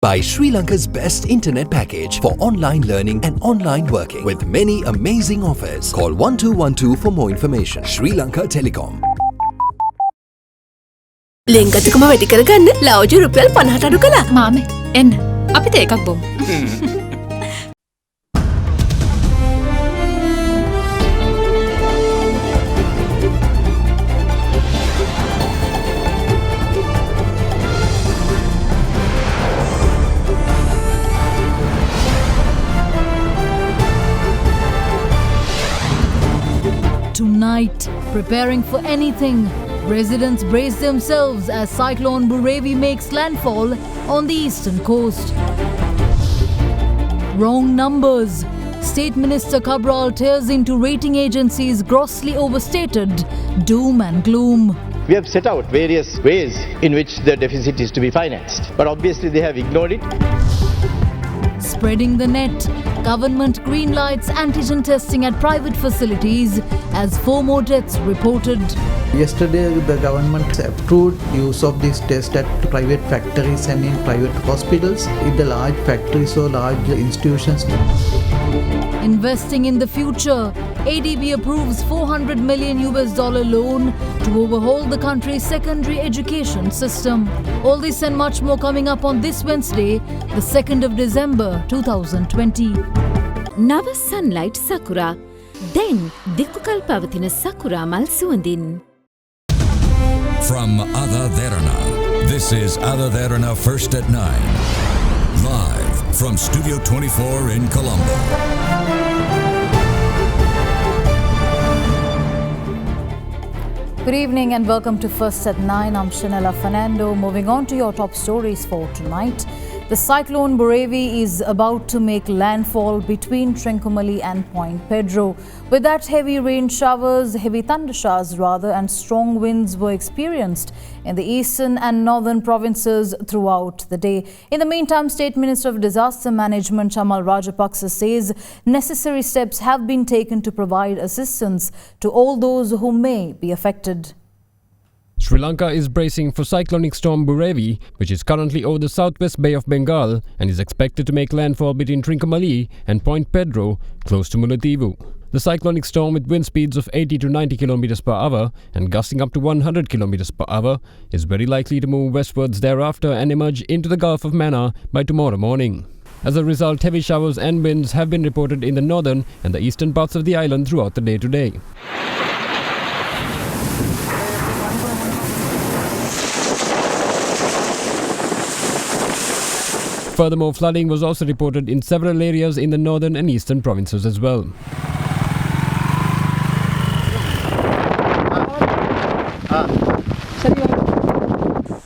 By Sri Lanka's best internet package for online learning and online working with many amazing offers. Call 1212 for more information. Sri Lanka Telecom. ලෙන්ගතුකම වැඩි කරගන්න ලව්ජු රුපියල් 50ට අඩු කළා. මාමේ එන්න අපිට එකක් බොමු. Tonight, preparing for anything, residents brace themselves as Cyclone Burevi makes landfall on the eastern coast. Wrong numbers. State Minister Cabral tears into rating agencies grossly overstated. Doom and gloom. We have set out various ways in which the deficit is to be financed, but obviously they have ignored it. Spreading the net. Government greenlights antigen testing at private facilities as 4 more deaths reported. Yesterday, the government approved use of this test at private factories and in private hospitals, in the large factories or large institutions. Investing in the future. ADB approves $400 million loan to overhaul the country's secondary education system. All this and much more coming up on this Wednesday, the 2nd of December 2020. නව sunlight sakura. Then දිකුකල් පවතින sakura මල් සුවඳින්. From AdaDerana, this is AdaDerana First at 9. Live from Studio 24 in Colombo. Good evening and welcome to First at 9. I'm Shanella Fernando. Moving on to your top stories for tonight. The cyclone Burevi is about to make landfall between Trincomalee and Point Pedro. With that, heavy rain showers, heavy thunder showers rather, and strong winds were experienced in the eastern and northern provinces throughout the day. In the meantime, State Minister of Disaster Management Chamal Rajapaksa says necessary steps have been taken to provide assistance to all those who may be affected. Sri Lanka is bracing for cyclonic storm Burevi, which is currently over the southwest Bay of Bengal and is expected to make landfall between Trincomalee and Point Pedro, close to Mullaitivu. The cyclonic storm, with wind speeds of 80 to 90 km per hour and gusting up to 100 km per hour, is very likely to move westwards thereafter and emerge into the Gulf of Mannar by tomorrow morning. As a result, heavy showers and winds have been reported in the northern and the eastern parts of the island throughout the day today. Furthermore, flooding was also reported in several areas in the northern and eastern provinces as well.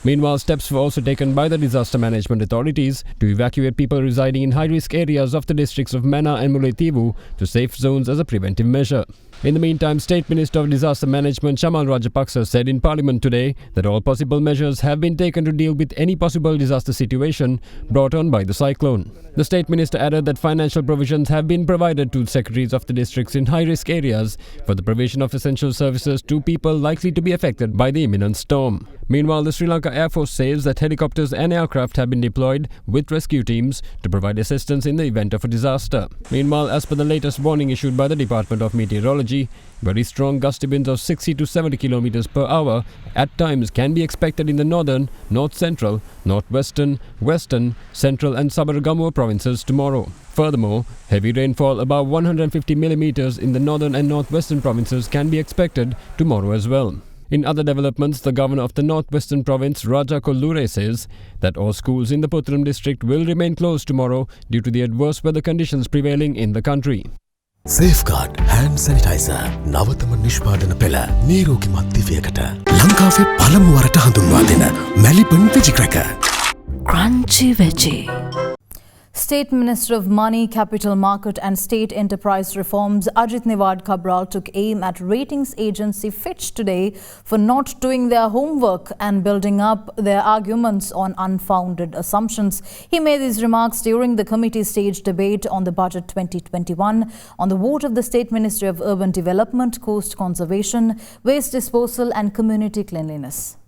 Meanwhile, steps were also taken by the disaster management authorities to evacuate people residing in high-risk areas of the districts of Mannar and Mullaitivu to safe zones as a preventive measure. In the meantime, State Minister of Disaster Management Chamal Rajapaksa said in Parliament today that all possible measures have been taken to deal with any possible disaster situation brought on by the cyclone. The State Minister added that financial provisions have been provided to secretaries of the districts in high-risk areas for the provision of essential services to people likely to be affected by the imminent storm. Meanwhile, the Sri Lanka Air Force says that helicopters and aircraft have been deployed with rescue teams to provide assistance in the event of a disaster. Meanwhile, as per the latest warning issued by the Department of Meteorology, very strong gusty winds of 60 to 70 km per hour at times can be expected in the northern, north-central, northwestern, western, central and Sabaragamuwa provinces tomorrow. Furthermore, heavy rainfall above 150 millimeters in the northern and northwestern provinces can be expected tomorrow as well. In other developments, the governor of the northwestern province, Raja Kollure, says that all schools in the Puttalam district will remain closed tomorrow due to the adverse weather conditions prevailing in the country. Safeguard hand sanitizer. නවතම නිෂ්පාදන පෙළ නිරෝගීමත් දිවයකට. ලංකාවේ පළමු වරට හඳුන්වා දෙන Melbourne Veggie Cracker. Crunchy veggie. State Minister of Money, Capital Market and State Enterprise Reforms Ajit Nivard Cabral took aim at ratings agency Fitch today for not doing their homework and building up their arguments on unfounded assumptions. He made these remarks during the committee stage debate on the Budget 2021 on the vote of the State Ministry of Urban Development, Coast Conservation, Waste Disposal and Community Cleanliness.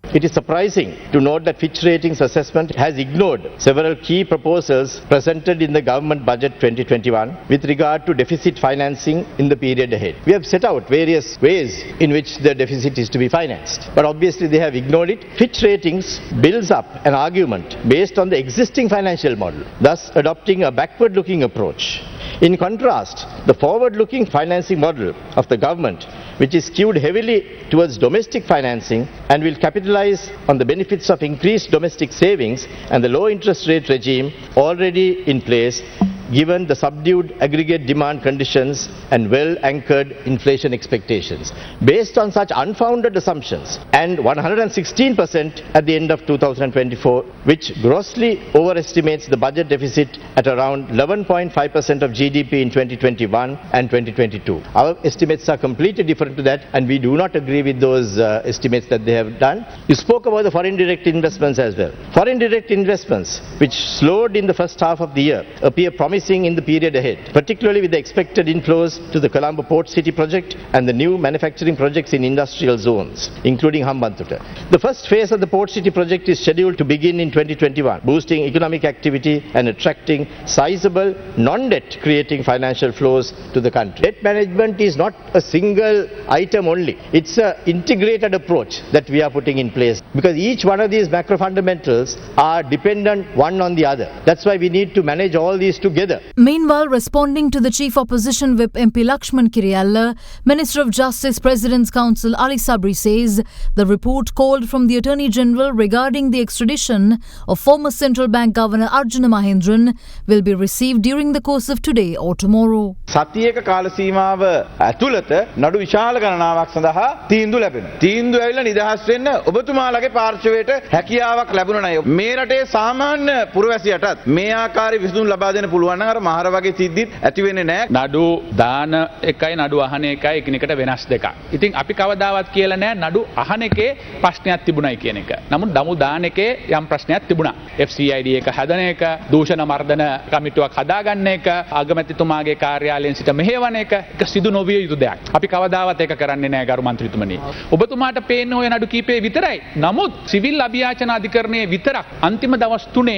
It is surprising to note that Fitch Ratings assessment has ignored several key proposals presented in the government budget 2021 with regard to deficit financing in the period ahead. We have set out various ways in which the deficit is to be financed, but obviously they have ignored it. Fitch Ratings builds up an argument based on the existing financial model, thus adopting a backward-looking approach. In contrast, the forward-looking financing model of the government, which is skewed heavily towards domestic financing and will capitalize on the benefits of increased domestic savings and the low interest rate regime already in place, given the subdued aggregate demand conditions and well-anchored inflation expectations. Based on such unfounded assumptions and 116% at the end of 2024, which grossly overestimates the budget deficit at around 11.5% of GDP in 2021 and 2022. Our estimates are completely different to that, and we do not agree with those estimates that they have done. You spoke about the foreign direct investments as well. Foreign direct investments, which slowed in the first half of the year, appear promising in the period ahead, particularly with the expected inflows to the Colombo Port City project and the new manufacturing projects in industrial zones, including Hambantota. The first phase of the Port City project is scheduled to begin in 2021, boosting economic activity and attracting sizable non-debt creating financial flows to the country. Debt management is not a single item only. It's an integrated approach that we are putting in place, because each one of these macro fundamentals are dependent one on the other. That's why we need to manage all these together. Meanwhile, responding to the Chief Opposition Whip MP Lakshman Kiriyalla, Minister of Justice President's Counsel Ali Sabri says the report called from the Attorney General regarding the extradition of former Central Bank Governor Arjuna Mahendran will be received during the course of today or tomorrow. සතියක කාල සීමාව ඇතුළත නඩු විශාල ගණනාවක් සඳහා තීන්දුව ලැබෙනවා. තීන්දුව ඇවිල්ලා නිදහස් වෙන්න ඔබතුමාලගේ පාර්ශවයට හැකියාවක් ලැබුණා නෑ. මේ රටේ සාමාන්‍ය පුරවැසියටත් මේ ආකාරයේ විසඳුම් ලබා දෙන්න පුළුවන් නම් අර මහර වගේ සිද්ධිත් ඇති වෙන්නේ නෑ. නඩු දාන එකයි නඩු අහන එකයි එකිනෙකට වෙනස් දෙකක්. ඉතින් අපි කවදාවත් කියලා නෑ නඩු අහන එකේ ප්‍රශ්නයක් තිබුණයි කියන එක. නමුත් නමු දාන එකේ යම් ප්‍රශ්නයක් තිබුණා. FCID එක හදන එක, දූෂණ මර්දන කමිටුවක් හදාගන්න එක, අගමැතිතුමාගේ කාර්යාලයෙන් සිට මෙහෙවන එක සිදු නොවිය යුතු දෙයක්. අපි කවදාවත් ඒක කරන්නේ නෑ ගරු මන්ත්‍රීතුමනි. ඔබතුමාට පේන්නේ ඔය නඩු කීපේ විතරයි. නමුත් සිවිල් අභියාචන අධිකරණයේ විතරක් අන්තිම දවස් 3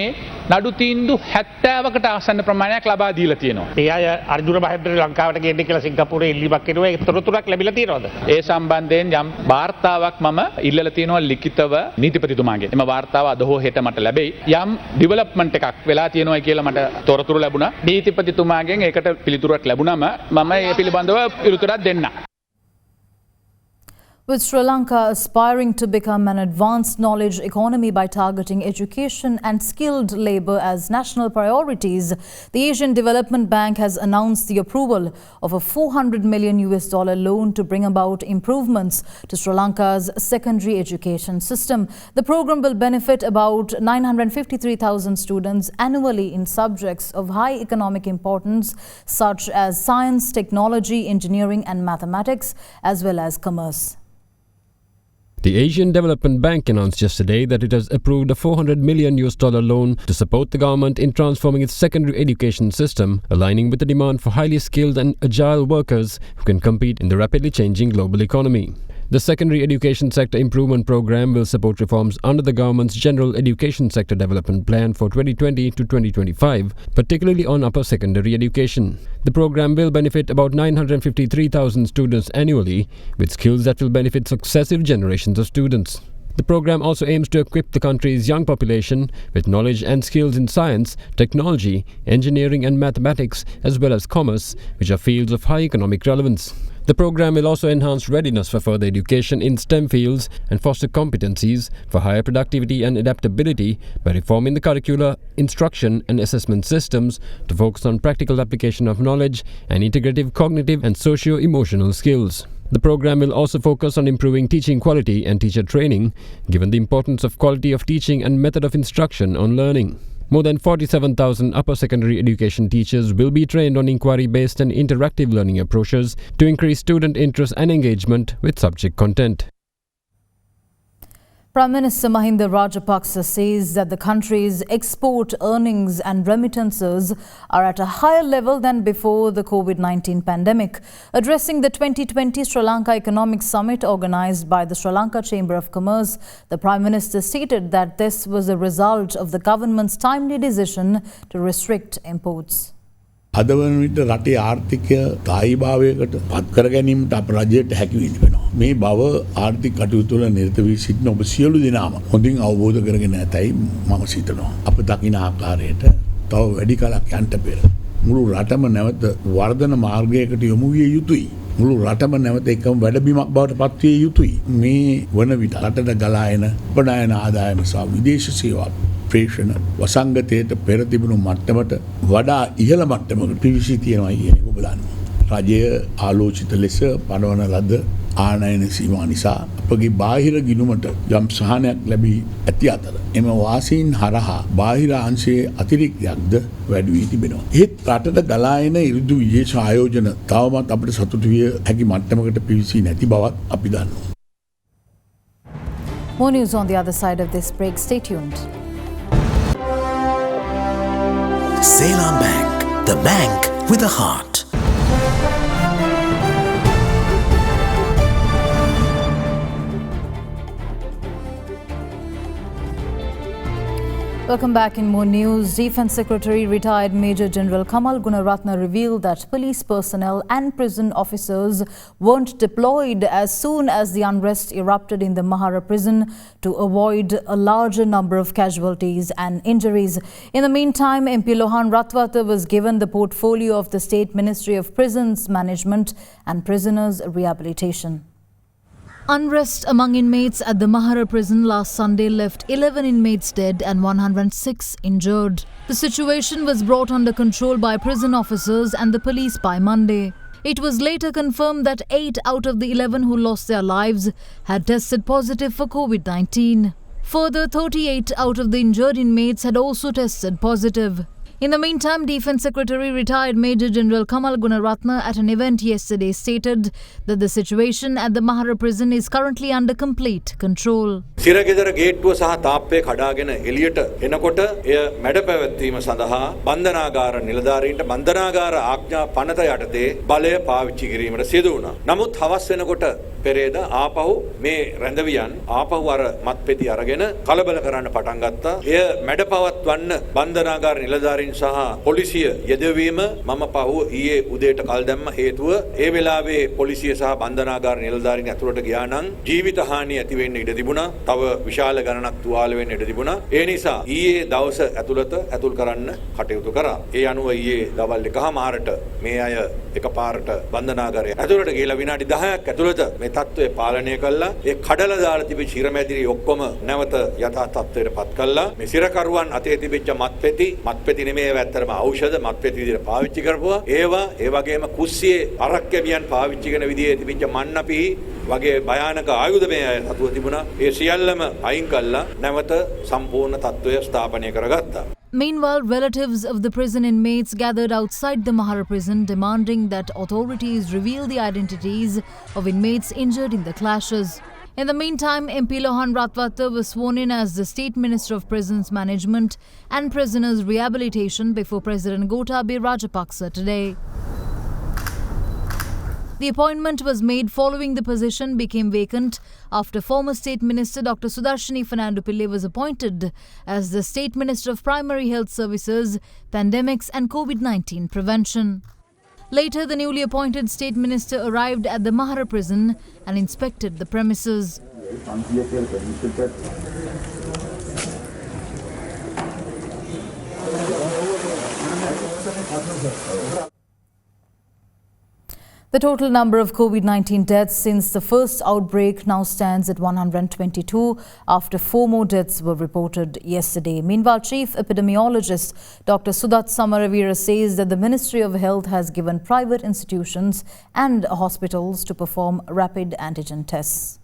නඩු තීන්දුව 70කට ආසන්න ප්‍රමාණයක් ලබා දීලා තියෙනවා. ඒ අය අර්ජුන මහේන්ද්‍ර ලංකාවට ගෙන්නේ කියලා සිංගප්පූරේ ඉල්ලීමක් කරනවා. ඒක තොරතුරක් ලැබිලා තියෙනවද? ඒ සම්බන්ධයෙන් යම් වාර්තාවක් මම ඉල්ලලා තියෙනවා ලිඛිතව නීතිපතිතුමාගෙන්. එම වාර්තාව අද හෝ හෙට මට ලැබෙයි. යම් ඩෙවලොප්මන්ට් එකක් වෙලා තියෙනවා කියලා මට තොරතුරු ලැබුණා. නීතිපතිතුමාගෙන් ඒකට පිළිතුරක් ලැබුණාම මම ඒ පිළිබඳව පිළිතුරක් දෙන්නම්. With Sri Lanka aspiring to become an advanced knowledge economy by targeting education and skilled labour as national priorities, the Asian Development Bank has announced the approval of a $400 million loan to bring about improvements to Sri Lanka's secondary education system. The program will benefit about 953,000 students annually in subjects of high economic importance such as science, technology, engineering and mathematics, as well as commerce. The Asian Development Bank announced yesterday that it has approved a $400 million loan to support the government in transforming its secondary education system, aligning with the demand for highly skilled and agile workers who can compete in the rapidly changing global economy. The Secondary Education Sector Improvement Program will support reforms under the government's General Education Sector Development Plan for 2020 to 2025, particularly on upper secondary education. The program will benefit about 953,000 students annually, with skills that will benefit successive generations of students. The program also aims to equip the country's young population with knowledge and skills in science, technology, engineering and mathematics, as well as commerce, which are fields of high economic relevance. The program will also enhance readiness for further education in STEM fields and foster competencies for higher productivity and adaptability by reforming the curricular, instruction and assessment systems to focus on practical application of knowledge and integrative cognitive and socio-emotional skills. The program will also focus on improving teaching quality and teacher training, given the importance of quality of teaching and method of instruction on learning. More than 47,000 upper secondary education teachers will be trained on inquiry-based and interactive learning approaches to increase student interest and engagement with subject content. Prime Minister Mahinda Rajapaksa says that the country's export earnings and remittances are at a higher level than before the COVID-19 pandemic. Addressing the 2020 Sri Lanka Economic Summit organised by the Sri Lanka Chamber of Commerce, the Prime Minister stated that this was a result of the government's timely decision to restrict imports. අද වන විට රටේ ආර්ථිකය තායි භාවයකට පත් කර ගැනීමට අප රජයට හැකි වෙනවා. මේ බව ආර්ථික කටයුතු වල නිරත වී සිටින ඔබ සියලු දෙනාම හොඳින් අවබෝධ කරගෙන ඇතැයි මම සිතනවා. අප දකින ආකාරයට තව වැඩි කලක් යන්න පෙර මුළු රටම නැවත වර්ධන මාර්ගයකට යොමු විය යුතුයි. මුළු රටම නැවත එකම වැඩබිමක් බවට පත් විය යුතුයි. මේ වන විට රටට ගලා එන උපනයන ආදායම සහ විදේශ සේවා ප්‍රේෂණ වසංගතයට පෙර තිබුණු මට්ටමට වඩා ඉහළ මට්ටමකට පිවිසී තියෙනවා කියන එක ඔබ දන්නවා. රජය ආලෝචිත ලෙස පනවන ලද ආනයන සීමා නිසා අපගේ බාහිර ගිණුමට යම් සහනයක් ලැබී ඇති අතර එම වාසීන් හරහා බාහිර අංශයේ අතිරික්තයක්ද වැඩි වී තිබෙනවා. ඒත් රටට ගලා එන ඉරිදු විශේෂ ආයෝජන තවමත් අපිට සතුටු විය හැකි මට්ටමකට පිවිසී නැති බවත් අපි දන්නවා. More news on the other side of this break. Stay tuned. Ceylon Bank, the bank with a heart. Welcome back. In more news, Defence Secretary retired Major General Kamal Gunaratne revealed that police personnel and prison officers weren't deployed as soon as the unrest erupted in the Mahara prison to avoid a larger number of casualties and injuries. In the meantime, MP Lohan Ratwata was given the portfolio of the State Ministry of Prisons Management and Prisoners Rehabilitation. Unrest among inmates at the Mahara prison last Sunday left 11 inmates dead and 106 injured. The situation was brought under control by prison officers and the police by Monday. It was later confirmed that 8 out of the 11 who lost their lives had tested positive for COVID-19. Further, 38 out of the injured inmates had also tested positive. In the meantime, Defence Secretary retired Major General Kamal Gunaratne at an event yesterday stated that the situation at the Mahara prison is currently under complete control. සිරගෙදර ගේට්ටුව සහ තාප්පය කඩාගෙන එළියට එනකොට එය මැඩ පැවැත්වීම සඳහා බන්ධනාගාර නිලධාරීන්ට බන්ධනාගාර ආඥා පනත යටතේ බලය පාවිච්චි කිරීමට සිදු වුණා. නමුත් හවස් වෙනකොට පෙරේද ආපහු මේ රැඳවියන් ආපහු අර මත්පෙති අරගෙන කලබල කරන්න පටන් ගත්තා. එය මැඩ පවත්වන්න බන්ධනාගාර නිලධාරීන් සහ පොලිසිය යෙදවීම මම පහුව ඊයේ උදේට කල් දැම්ම හේතුව ඒ වෙලාවේ පොලිසිය සහ බන්ධනාගාර නිලධාරීන් ඇතුළට ගියා නම් ජීවිත හානිය ඇති වෙන්න ඉඩ තිබුණා. තව විශාල ගණනක් තුවාල වෙන්න ඉඩ තිබුණා. ඒ නිසා ඊයේ දවස ඇතුළත ඇතුල් කරන්න කටයුතු කරා. ඒ අනුව ඊයේ දවල් 1:00ට මේ අය එකපාරට බන්ධනාගාරය ඇතුළට ගිහලා විනාඩි 10ක් ඇතුළත මේ තත්ත්වය පාලනය කළා. ඒ කඩලා දාලා තිබිච්ච හිරමැදිරි ඔක්කොම නැවත යථා තත්ත්වයට පත් කළා. මේ සිරකරුවන් අතේ තිබිච්ච මත්පෙති නෙමෙයි ඇත්තටම ඖෂධ මත්පෙති විදිහට පාවිච්චි කරපුවා. ඒවා ඒ වගේම කුස්සියේ අරක් කැමියන් පාවිච්චි කරන විදිහේ තිබිච්ච මන්නපිහි වගේ භයානක ආයුධ මේ අය සතුව තිබුණා. ඒ සියල්ලම අයින් කළා නැවත සම්පූර්ණ තත්ත්වය ස්ථාපනය කරගත්තා. Meanwhile, relatives of the prison inmates gathered outside the Mahara prison demanding that authorities reveal the identities of inmates injured in the clashes. In the meantime, MP Lohan Ratwata was sworn in as the State Minister of Prisons Management and Prisoners Rehabilitation before President Gotabaya Rajapaksa today. The appointment was made following the position became vacant after former State Minister Dr. Sudarshini Fernando Pillai was appointed as the State Minister of Primary Health Services, Pandemics and COVID-19 Prevention. Later, the newly appointed State Minister arrived at the Mahara prison and inspected the premises. The total number of COVID-19 deaths since the first outbreak now stands at 122 after 4 more deaths were reported yesterday. Meanwhile, Chief Epidemiologist Dr. Sudat Samaravira says that the Ministry of Health has given private institutions and hospitals to perform rapid antigen tests.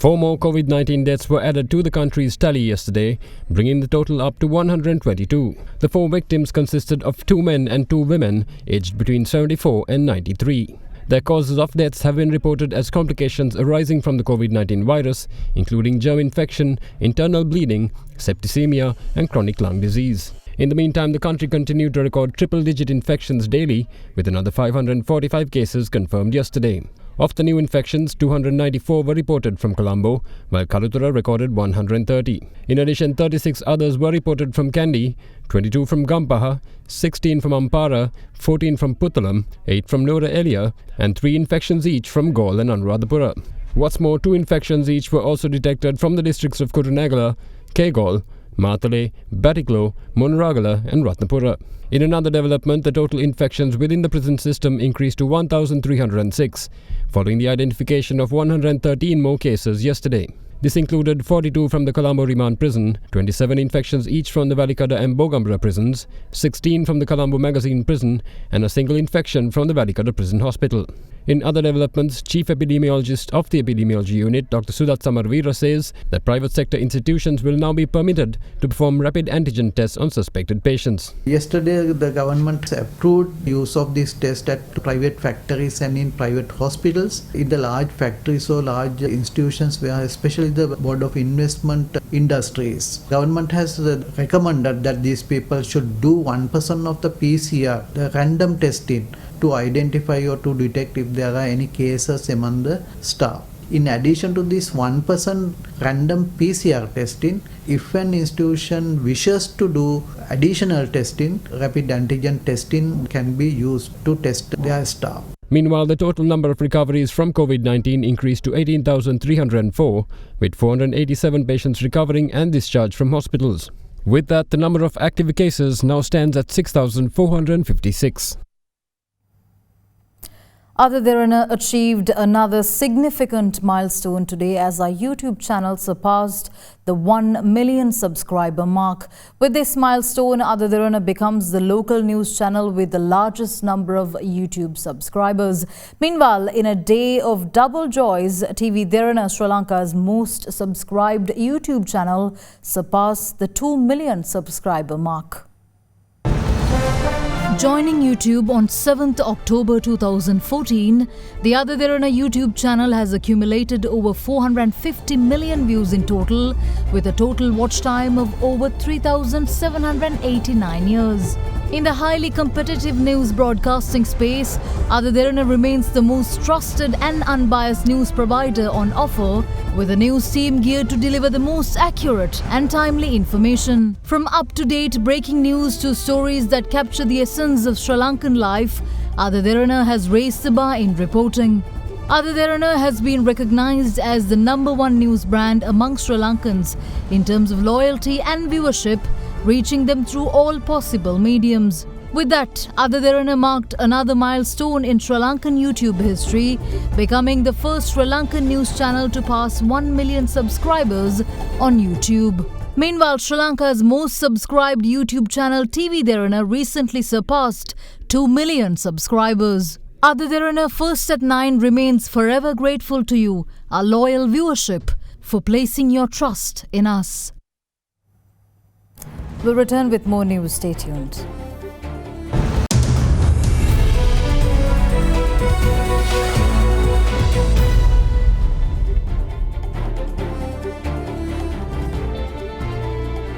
4 more COVID-19 deaths were added to the country's tally yesterday, bringing the total up to 122. The 4 victims consisted of 2 men and 2 women, aged between 74 and 93. Their causes of deaths have been reported as complications arising from the COVID-19 virus, including germ infection, internal bleeding, septicemia, and chronic lung disease. In the meantime, the country continued to record triple-digit infections daily, with another 545 cases confirmed yesterday. Of the new infections, 294 were reported from Colombo, while Kalutura recorded 130. In addition, 36 others were reported from Kandy, 22 from Gampaha, 16 from Ampara, 14 from Puttalam, 8 from Nora Elia, and 3 infections each from Gaul and Anuradhapura. What's more, 2 infections each were also detected from the districts of Kurunegala, Kegol, Matale, Batiklo, Monragala and Ratnapura. In another development, the total infections within the prison system increased to 1,306, following the identification of 113 more cases yesterday. This included 42 from the Colombo Remand Prison, 27 infections each from the Valikada and Bogambra prisons, 16 from the Colombo Magazine Prison, and a single infection from the Valikada Prison Hospital. In other developments, Chief Epidemiologist of the Epidemiology Unit, Dr. Sudat Samarveera, says that private sector institutions will now be permitted to perform rapid antigen tests on suspected patients. Yesterday, the government approved use of this test at private factories and in private hospitals. In the large factories or large institutions where especially the Board of Investment Industries, government has recommended that these people should do 1% of the PCR, the random testing, to identify or to detect if there are any cases among the staff. In addition to this 1% random PCR testing, if an institution wishes to do additional testing, rapid antigen testing can be used to test their staff. Meanwhile, the total number of recoveries from COVID-19 increased to 18,304, with 487 patients recovering and discharged from hospitals. With that, the number of active cases now stands at 6,456. AdaDerana achieved another significant milestone today as our YouTube channel surpassed the 1 million subscriber mark. With this milestone, AdaDerana becomes the local news channel with the largest number of YouTube subscribers. Meanwhile, in a day of double joys, TV Derana, Sri Lanka's most subscribed YouTube channel, surpassed the 2 million subscriber mark. Joining YouTube on 7th October 2014, the AdaDerana YouTube channel has accumulated over 450 million views in total, with a total watch time of over 3,789 years. In the highly competitive news broadcasting space, AdaDerana remains the most trusted and unbiased news provider on offer, with a news team geared to deliver the most accurate and timely information. From up-to-date breaking news to stories that capture the essence of Sri Lankan life, AdaDerana has raised the bar in reporting. AdaDerana has been recognized as the #1 news brand among Sri Lankans in terms of loyalty and viewership, reaching them through all possible mediums. With that, AdaDerana marked another milestone in Sri Lankan YouTube history, becoming the first Sri Lankan news channel to pass 1 million subscribers on YouTube. Meanwhile, Sri Lanka's most subscribed YouTube channel TV Derana recently surpassed 2 million subscribers. AdaDerana First at 9 remains forever grateful to you, our loyal viewership, for placing your trust in us. We'll return with more news. Stay tuned.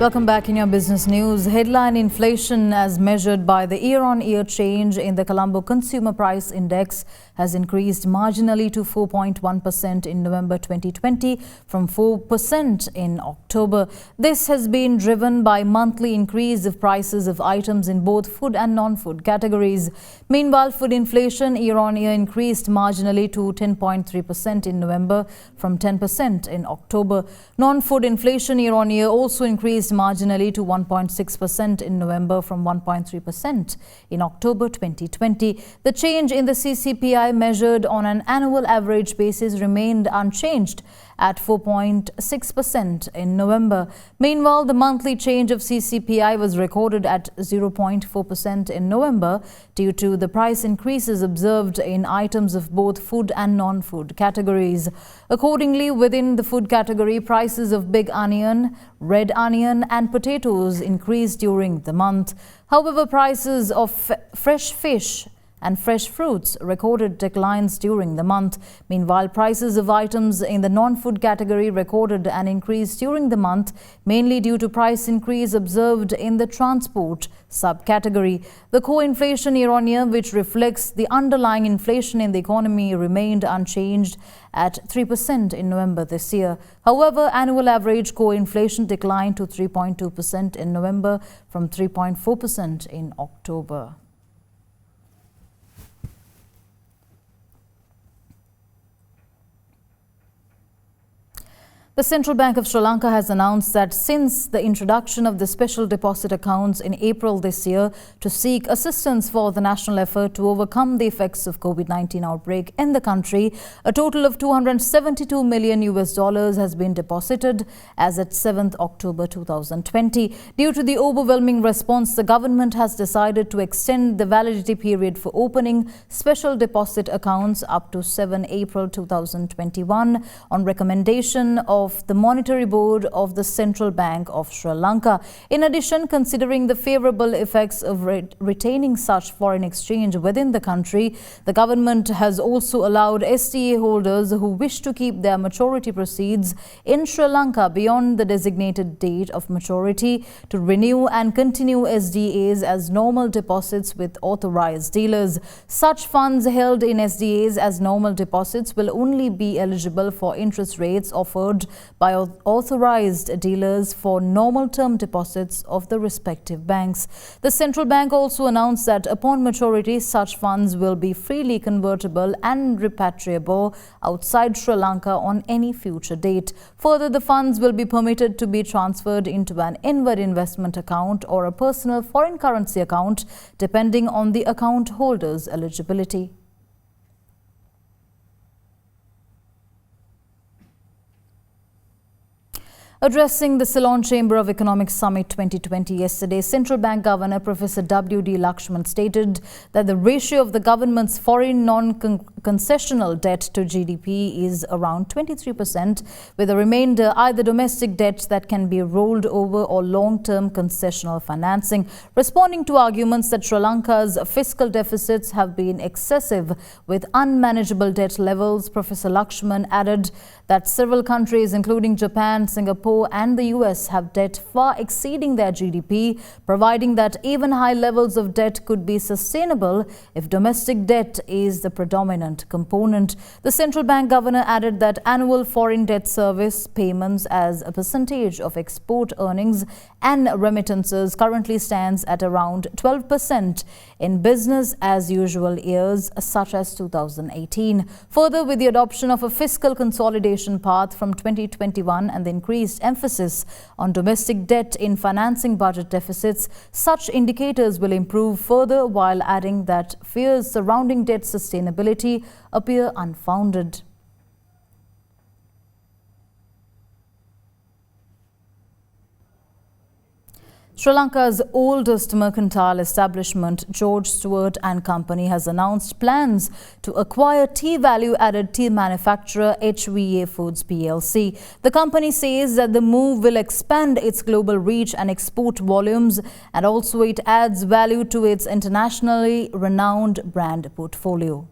Welcome back in your business news. Headline inflation as measured by the year-on-year change in the Colombo Consumer Price Index has increased marginally to 4.1% in November 2020 from 4% in October. This has been driven by monthly increase of prices of items in both food and non-food categories. Meanwhile, food inflation year-on-year increased marginally to 10.3% in November from 10% in October. Non-food inflation year-on-year also increased marginally to 1.6% in November from 1.3% in October 2020. The change in the CCPI measured on an annual average basis remained unchanged at 4.6% in November. Meanwhile, the monthly change of CCPI was recorded at 0.4% in November due to the price increases observed in items of both food and non-food categories. Accordingly, within the food category, prices of big onion, red onion and potatoes increased during the month. However, prices of fresh fish and fresh fruits recorded declines during the month. Meanwhile, prices of items in the non-food category recorded an increase during the month, mainly due to price increase observed in the transport subcategory. The core inflation year-on-year, which reflects the underlying inflation in the economy, remained unchanged at 3% in November this year. However, annual average core inflation declined to 3.2% in November from 3.4% in October. The Central Bank of Sri Lanka has announced that since the introduction of the special deposit accounts in April this year to seek assistance for the national effort to overcome the effects of COVID-19 outbreak in the country, a total of $272 million has been deposited as at 7th October 2020. Due to the overwhelming response, the government has decided to extend the validity period for opening special deposit accounts up to 7 April 2021 on recommendation of the Monetary Board of the Central Bank of Sri Lanka. In addition, considering the favourable effects of retaining such foreign exchange within the country, the government has also allowed SDA holders who wish to keep their maturity proceeds in Sri Lanka beyond the designated date of maturity to renew and continue SDAs as normal deposits with authorised dealers. Such funds held in SDAs as normal deposits will only be eligible for interest rates offered by authorized dealers for normal term deposits of the respective banks. The central bank also announced that upon maturity, such funds will be freely convertible and repatriable outside Sri Lanka on any future date. Further, the funds will be permitted to be transferred into an inward investment account or a personal foreign currency account, depending on the account holder's eligibility. Addressing the Ceylon Chamber of Economics Summit 2020 yesterday, Central Bank Governor Professor W.D. Lakshman stated that the ratio of the government's foreign non-concessional debt to GDP is around 23%, with the remainder either domestic debt that can be rolled over or long-term concessional financing. Responding to arguments that Sri Lanka's fiscal deficits have been excessive with unmanageable debt levels, Professor Lakshman added that several countries, including Japan, Singapore, and the US, have debt far exceeding their GDP, providing that even high levels of debt could be sustainable if domestic debt is the predominant component. The central bank governor added that annual foreign debt service payments as a percentage of export earnings and remittances currently stands at around 12% in business as usual years such as 2018. Further, with the adoption of a fiscal consolidation path from 2021 and the increased emphasis on domestic debt in financing budget deficits, such indicators will improve further, while adding that fears surrounding debt sustainability appear unfounded. Sri Lanka's oldest mercantile establishment, George Stewart and Company, has announced plans to acquire tea value-added tea manufacturer HVA Foods plc. The company says that the move will expand its global reach and export volumes, and also it adds value to its internationally renowned brand portfolio.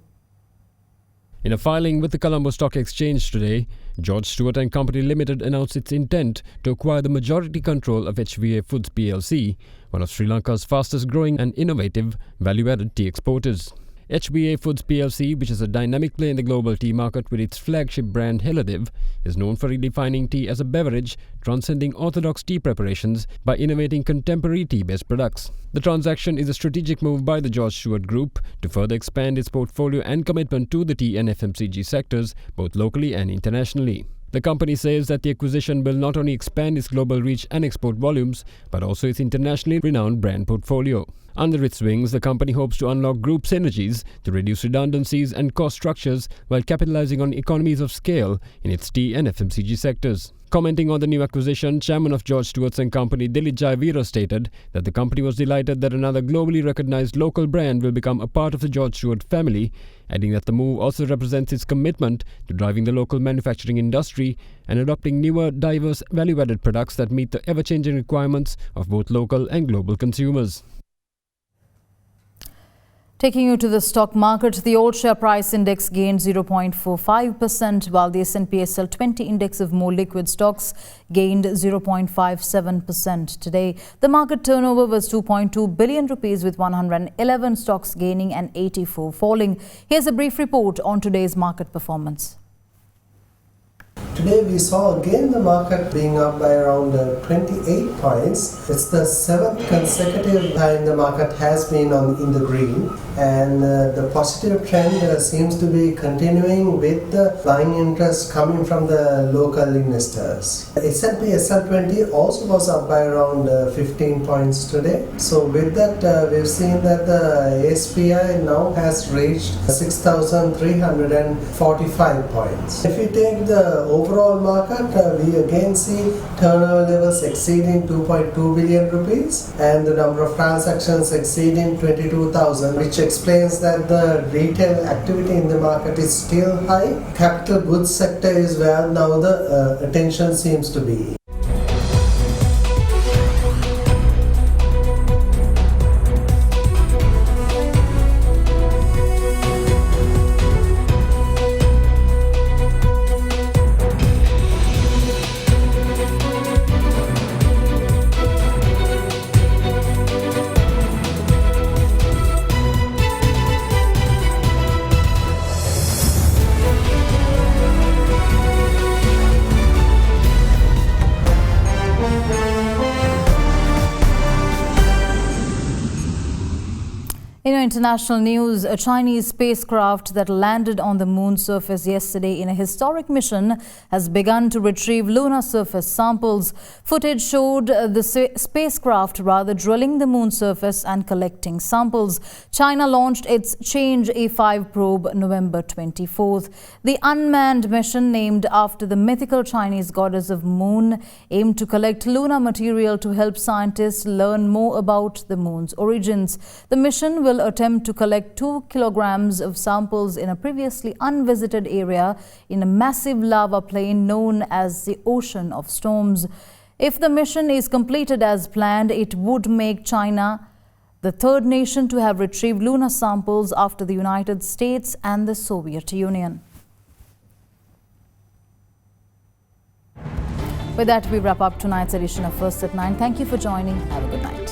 In a filing with the Colombo Stock Exchange today, George Stewart and Company Limited announced its intent to acquire the majority control of HVA Foods plc, one of Sri Lanka's fastest growing and innovative value-added tea exporters. HVA Foods plc, which is a dynamic player in the global tea market with its flagship brand Heladiv, is known for redefining tea as a beverage, transcending orthodox tea preparations by innovating contemporary tea-based products. The transaction is a strategic move by the George Stewart Group to further expand its portfolio and commitment to the tea and FMCG sectors, both locally and internationally. The company says that the acquisition will not only expand its global reach and export volumes, but also its internationally renowned brand portfolio. Under its wings, the company hopes to unlock group synergies to reduce redundancies and cost structures while capitalizing on economies of scale in its tea and FMCG sectors. Commenting on the new acquisition, Chairman of George Stewart and Company Dilip Jayavira stated that the company was delighted that another globally recognized local brand will become a part of the George Stewart family, adding that the move also represents its commitment to driving the local manufacturing industry and adopting newer, diverse, value-added products that meet the ever-changing requirements of both local and global consumers. Taking you to the stock market, the all-share price index gained 0.45%, while the S&P SL 20 index of more liquid stocks gained 0.57%. Today, the market turnover was 2.2 billion rupees, with 111 stocks gaining and 84 falling. Here's a brief report on today's market performance. Today we saw again the market being up by around 28 points. It's the 7th consecutive time the market has been in the green, and the positive trend seems to be continuing with the buying interest coming from the local investors. S&P SL 20 also was up by around 15 points today. So with that, we've seen that the ASPI now has reached 6,345 points. If we take the overall market, we again see turnover levels exceeding 2.2 billion rupees and the number of transactions exceeding 22,000, which explains that the retail activity in the market is still high. Capital goods sector is where now the attention seems to be. In international news, a Chinese spacecraft that landed on the moon's surface yesterday in a historic mission has begun to retrieve lunar surface samples. Footage showed the spacecraft drilling the moon's surface and collecting samples. China launched its Change A5 probe November 24th. The unmanned mission, named after the mythical Chinese goddess of moon, aimed to collect lunar material to help scientists learn more about the moon's origins. The mission will attempt to collect 2 kilograms of samples in a previously unvisited area in a massive lava plain known as the Ocean of Storms. If the mission is completed as planned, it would make China the third nation to have retrieved lunar samples after the United States and the Soviet Union. With that, we wrap up tonight's edition of First at 9. Thank you for joining. Have a good night.